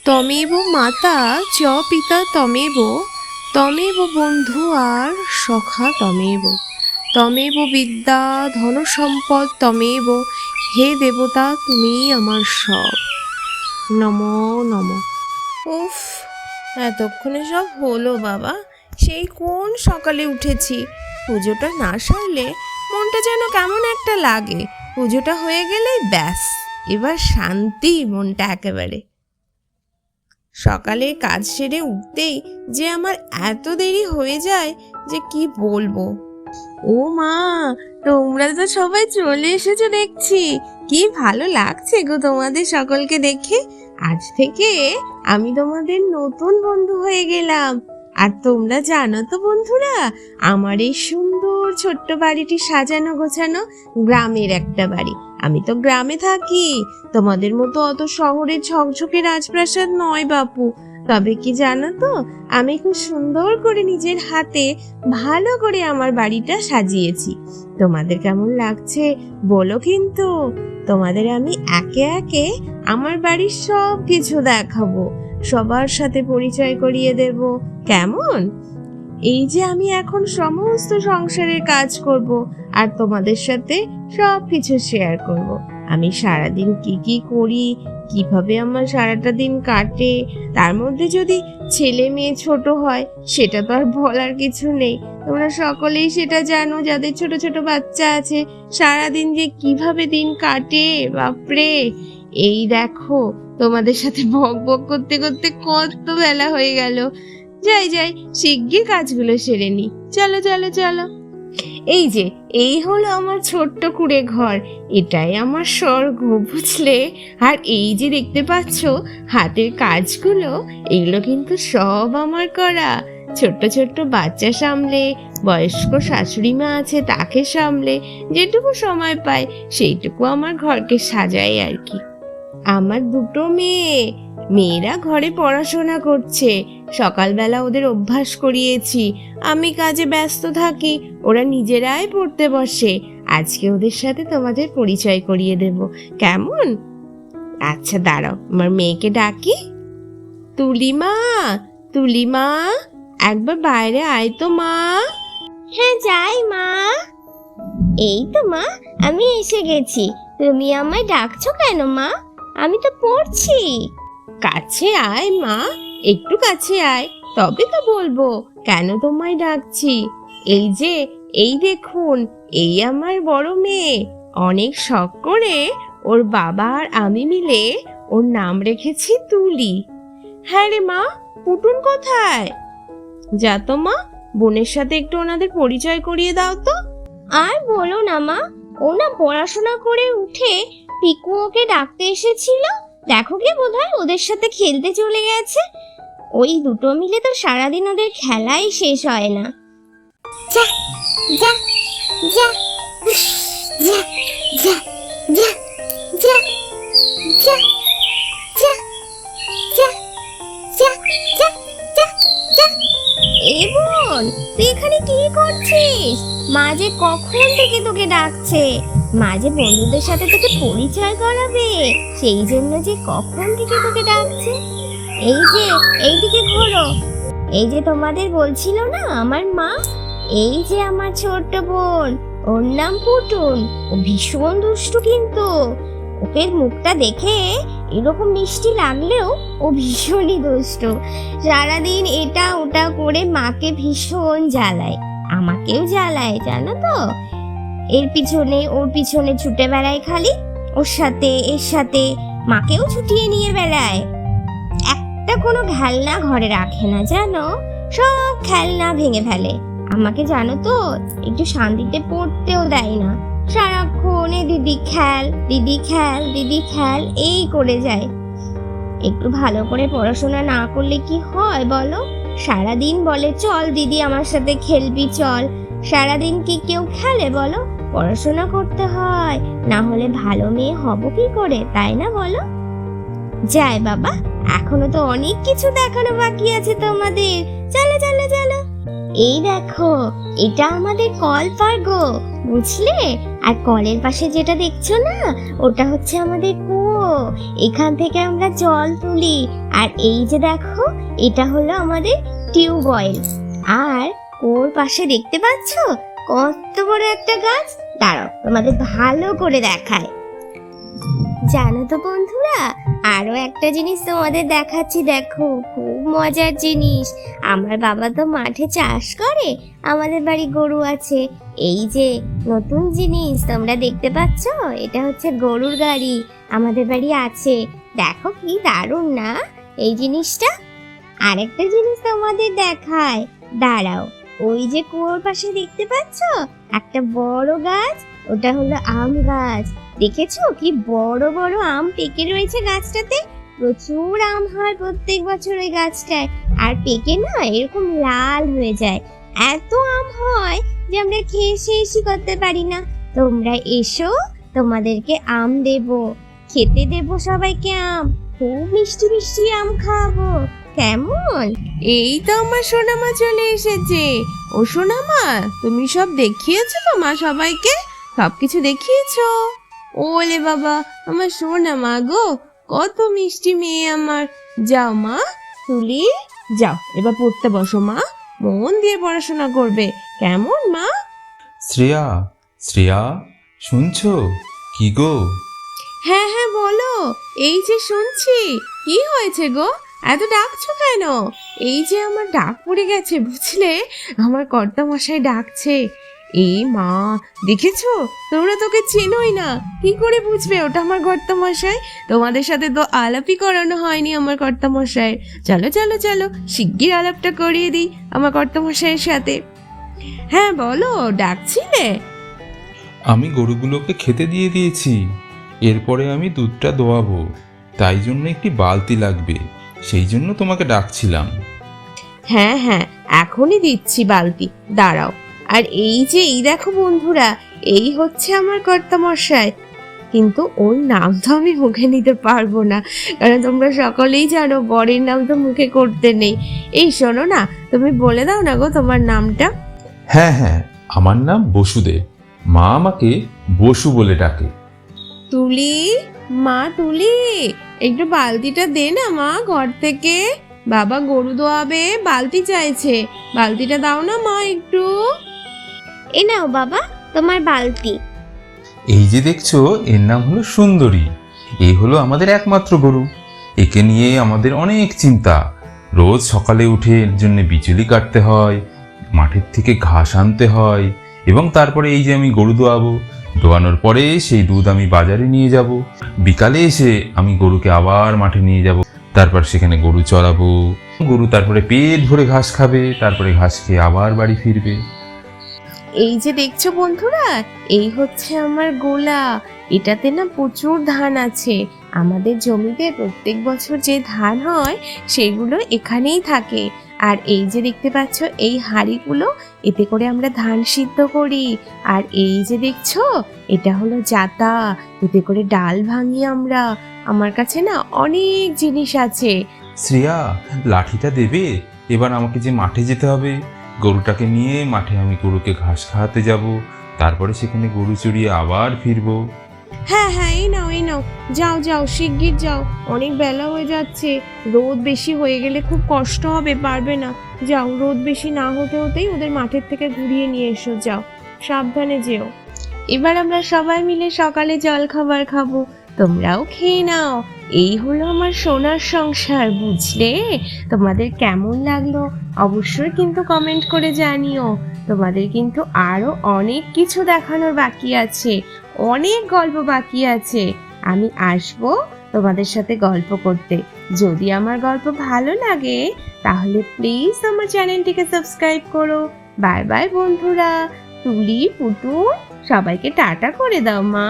তমেব মাতা চ পিতা তমেব, তমেব বন্ধু আর সখা তমেব, তমেব বিদ্যা ধন সম্পদ তমেব, হে দেবতা তুমি আমার সব। নমো নমঃ। উফ, এতক্ষণে সব হলো বাবা। সেই কোন সকালে উঠেছি। পুজোটা না সারলে মনটা যেন কেমন একটা লাগে। পুজোটা হয়ে গেলেই ব্যাস, এবার শান্তি মনটা একেবারে। সকালে কাজ সেরে উঠতেই যে আমার এত দেরি হয়ে যায় যে কি বলবো। ও মা, তোমরা তো সবাই চলে এসেছো দেখছি। কি ভালো লাগছে গো তোমাদের সকলকে দেখে। আজ থেকে আমি তোমাদের নতুন বন্ধু হয়ে গেলাম। আর তোমরা জানো তো বন্ধুরা, আমার এই সুন্দর ছোট্ট বাড়িটি সাজানো গোছানো গ্রামের একটা বাড়ি। আমি তো গ্রামে থাকি, তোমাদের মতো অত শহরের ঝকঝকে রাজপ্রাসাদ নয় বাপু। তবে কি জানো তো, আমি খুব সুন্দর করে নিজের হাতে ভালো করে আমার বাড়িটা সাজিয়েছি। তোমাদের কেমন লাগছে বলো কিন্তু। তোমাদের আমি একে একে আমার বাড়ির সব কিছু দেখাবো, সবার সাথে পরিচয় করিয়ে দেব, কেমন? এই যে আমি এখন সমস্ত সংসারের কাজ করব আর তোমাদের সাথে সব কিছু শেয়ার করব। আমি সারাদিন কি কি করি, কিভাবে আমার সারাটা দিন কাটে। তার মধ্যে যদি ছেলে মেয়ে ছোট হয় সেটা তো আর বলার কিছু নেই। তোমরা সকলেই সেটা জানো, যাদের ছোট ছোট বাচ্চা আছে, সারাদিন যে কিভাবে দিন কাটে বাপরে। এই দেখো, তোমাদের সাথে বক বক করতে করতে কত বেলা হয়ে গেল। যাই যাই, শিগগির কাজগুলো সেরে নি। চলো চলো চলো। এই হলো আমার ছোট্ট কুঁড়ে ঘর। এটাই আমার স্বর্গ, বুঝলে? আর এই যে দেখতে পাচ্ছ হাতের কাজগুলো, এগুলো কিন্তু সব আমার করা। ছোট্ট ছোট্ট বাচ্চা সামলে, বয়স্ক শাশুড়ি মা আছে তাকে সামলে, যেটুকু সময় পাই সেইটুকু আমার ঘরকে সাজাই আর কি। আমার দুটো মেয়েরা ঘরে পড়াশোনা করছে। সকালবেলা ওদের অভ্যাস করিয়েছি, আমি কাজে ব্যস্ত থাকি, ওরা নিজেরাই পড়তে বসে। আজকে ওদের সাথে তোমাদের পরিচয় করিয়ে দেব, কেমন? আচ্ছা দাঁড়াও, আমার মেয়েকে ডাকি। তুলিমা, তুলিমা, একবার বাইরে আয় তো মা। হ্যাঁ যাই মা। এই তো মা, আমি এসে গেছি। তুমি আমায় ডাকছো কেন মা? আমি তো পড়ছি। কাছে আয় মা, একটু কাছে আয়, তবে তো বলবো কেন তোমায় ডাকছি। এই দেখুন, এই আমার বড় মেয়ে। অনেক শখ করে ওর বাবা আর আমি মিলে ওর নাম রেখেছি তুলি। হ্যাঁ রে মা, পুটুন কোথায়? যা তো মা, বোনের সাথে একটু ওনাদের পরিচয় করিয়ে দাও তো। আর বলো না মা, ও না পড়াশোনা করে উঠে পিকু ওকে ডাকতে এসেছিল। দেখো কি বোধহয় ওদের সাথে খেলতে চলে গেছে। ওই দুটো মিলে তো সারাদিন ওদের খেলাই শেষ হয় না। যা যা যা যা যা যা যা যা যা যা যা যা যা যা। এ বোন, তুই এখানে কি করছিস? মা যে কখন থেকে তোকে ডাকছে। মা যে বন্ধুদের সাথে তোকে পরিচয় করাবে, সেই জন্য যে কখন থেকে তোকে ডাকছে। এইদিকে ঘোরো। এই যে তোমাদের বলছিল না আমার মা, এই যে আমার ছোট্ট বোন, ওর নাম পুটুন। ও ভীষণ দুষ্টু কিন্তু। ওকে মুখটা দেখে এরকম মিষ্টি লাগলেও ও ভীষণই দুষ্টু। সারাদিন এটা ওটা করে মাকে ভীষণ জ্বালায়, আমাকেও জ্বালায়, জানো তো। ওর পিছনে ছুটে বেড়ায় খালি। ওর সাথে এর সাথে মাকেও ছুটিয়ে নিয়ে বেড়ায়। একটা কোনো খেলনা ঘরে রাখে না, জানো। সব খেলনা ভেঙে ফেলে। আমাকে জানো তো একটু শান্তিতে পড়তেও দেয় না। সারাক্ষণ দিদি খেল দিদি খেল দিদি খেল এই করে যায়। একটু ভালো করে পড়াশোনা না করলে কি হয় বলো? সারাদিন বলে চল দিদি আমার সাথে খেলবি চল। সারাদিন কি কেউ খেলে বলো? পড়াশোনা করতে হয়, না হলে ভালো মেয়ে হব কি করে, তাই না বলো? যায় বাবা, এখনো তো অনেক কিছু দেখানো বাকি আছে তোমাদের। চলো চলো চলো। এই দেখো, এটা আমাদের কল পার গো, বুঝলে? আর কলের পাশে যেটা দেখছো না, ওটা হচ্ছে আমাদের কুয়ো। এখান থেকে আমরা জল তুলি। আর এই যে দেখো, এটা হলো আমাদের টিউবওয়েল। আর ওর পাশে দেখতে পাচ্ছ কত বড় একটা গাছ। দাঁড়াও, তোমাদের ভালো করে দেখায়। জানো তো বন্ধুরা, আরো একটা জিনিস তোমাদের দেখাচ্ছি, দেখো খুব মজার জিনিস। আমার বাবা তো মাঠে চাষ করে, আমাদের বাড়ি গরু আছে। এই যে নতুন জিনিস তোমরা দেখতে পাচ্ছ, এটা হচ্ছে গরুর গাড়ি, আমাদের বাড়ি আছে। দেখো কি দারুণ না এই জিনিসটা। আরেকটা জিনিস তোমাদের দেখায়, দাঁড়াও। ওই যে কুয়োর পাশে দেখতে পাচ্ছ একটা বড় গাছ, ওটা হলো আম গাছ। দেখেছো কি বড় বড় আম পেকে রয়েছে গাছটাতে। প্রচুর আম হয় প্রত্যেক বছর ওই গাছটায়। আর পেকে না এরকম লাল হয়ে যায়। এত আম হয় যে আমরা খেয়ে শেষই করতে পারি না। তোমরা এসো, তোমাদেরকে আম দেবো, খেতে দেবো সবাইকে আম। খুব মিষ্টি মিষ্টি আম খাবো, কেমন? এই তো আমার সোনামা চলে এসেছে। ও সোনামা, তুমি সব দেখিয়েছো তো মা সবাইকে? সবকিছু দেখিয়েছো? ওলে বাবা, আমার সোনামা গো, কত মিষ্টি মেয়ে আমার। যাও মা, তুলি যাও, এবার পড়তে বসো মা, মন দিয়ে পড়াশোনা করবে, কেমন মা? শ্রেয়া, শ্রেয়া, শুনছো? কি গো? হ্যাঁ হ্যাঁ বলো, এই যে শুনছি। কি হয়েছে গো, এত ডাকছো কেন? এই যে আমার ডাক পড়ে গেছে বুঝলে, আমার কর্তা মশাই ডাকছে। এই মা, দেখেছো, তোমরা তোকে চেনোই না, কি করে বুঝবে ওটা আমার কর্তা মশাই? তোমাদের সাথে তো আলাপই করানো হয়নি আমার কর্তা মশাইয়ের। চলো চলো চলো, শিগগির আলাপটা করিয়ে দিই আমার কর্তা মশাইয়ের সাথে। হ্যাঁ বলো, ডাকছিলে? আমি গরুগুলোকে খেতে দিয়ে দিয়েছি, এরপরে আমি দুধটা দোয়াবো, তাই জন্য একটি বালতি লাগবে, সেই জন্য তোমাকে ডাকছিলাম। হ্যাঁ হ্যাঁ, এখনই দিচ্ছি বালতি, দাঁড়াও। আর এই যে এই দেখো বন্ধুরা, এই হচ্ছে আমার কর্তামশাই। কিন্তু ওর নাম তো আমি মুখে নিতে পারবো না, কারণ তোমরা সকলেই জানো বরের নাম তো মুখে করতে নেই। এই শোনো না, তুমি বলে দাও না গো তোমার নামটা। হ্যাঁ হ্যাঁ, আমার নাম বসুদেব, মা আমাকে বসু বলে ডাকে। তুলি, মা তুলি, একটু বালতিটা দে না মা ঘর থেকে। বাবা গরু দোয়াবে, বালতি চাইছে, বালতিটা দাও না মা একটু। এ নাও বাবা তোমার বালতি। এই যে দেখছো, এর নাম হলো সুন্দরী। এই হলো আমাদের একমাত্র গরু, একে নিয়ে আমাদের অনেক চিন্তা। রোজ সকালে উঠে এর জন্য বিচুলি কাটতে হয়, মাঠের থেকে ঘাস আনতে হয়, এবং তারপরে এই যে আমি গরু দোয়াবো, দোয়ানোর পরে সেই দুধ আমি বাজারে নিয়ে যাব। বিকালে এসে আমি গরুকে আবার মাঠে নিয়ে যাব, তারপর সেখানে গরু চড়াবো। গরু তারপরে পেট ভরে ঘাস খাবে, তারপরে ঘাস খেয়ে আবার বাড়ি ফিরবে। এই যে দেখছো বন্ধুরা, এই হচ্ছে আমার গোলা। এটাতে না প্রচুর ধান আছে। আমাদের জমিতে প্রত্যেক বছর যে ধান হয় সেগুলো এখানেই থাকে। আর এই যে দেখতে পাচ্ছ এই হাঁড়িগুলো, এতে করে আমরা ধান সিদ্ধ করি। আর এই যে দেখছো, এটা হলো জাতা, এতে করে ডাল ভাঙি আমরা। আমার কাছে না অনেক জিনিস আছে। শ্রেয়া, লাঠিটা দেবে? এবার আমাকে যে মাঠে যেতে হবে, গরুটাকে নিয়ে মাঠে আমি গরুকে ঘাস খাওয়াতে যাব, তারপরে সেখানে গরু চড়িয়ে আবার ফিরবো। হ্যাঁ হ্যাঁ, এই নাও এই নাও, যাও যাও শিগগির যাও, অনেক বেলা হয়ে যাচ্ছে। রোদ বেশি হয়ে গেলে খুব কষ্ট হবে, পারবে না। যাও, রোদ বেশি না হতে হতেই ওদের মাঠের থেকে ঘুরিয়ে নিয়ে এসো, যাও, সাবধানে যেও। এবার আমরা সবাই মিলে সকালে জল খাবার খাবো, তোমরাও খেয়ে নাও। এই হলো আমার সোনার সংসার, বুঝলে? তোমাদের কেমন লাগলো অবশ্যই কিন্তু কমেন্ট করে জানিও। তোমাদের কিন্তু আরো অনেক কিছু দেখানোর বাকি আছে, অনেক গল্প বাকি আছে। আমি আসবো তোমাদের সাথে গল্প করতে। যদি আমার গল্প ভালো লাগে তাহলে প্লিজ আমার চ্যানেলটিকে সাবস্ক্রাইব করো। বাই বাই বন্ধুরা, তুলি, পুতুল, সবাইকে টাটা করে দাও মা।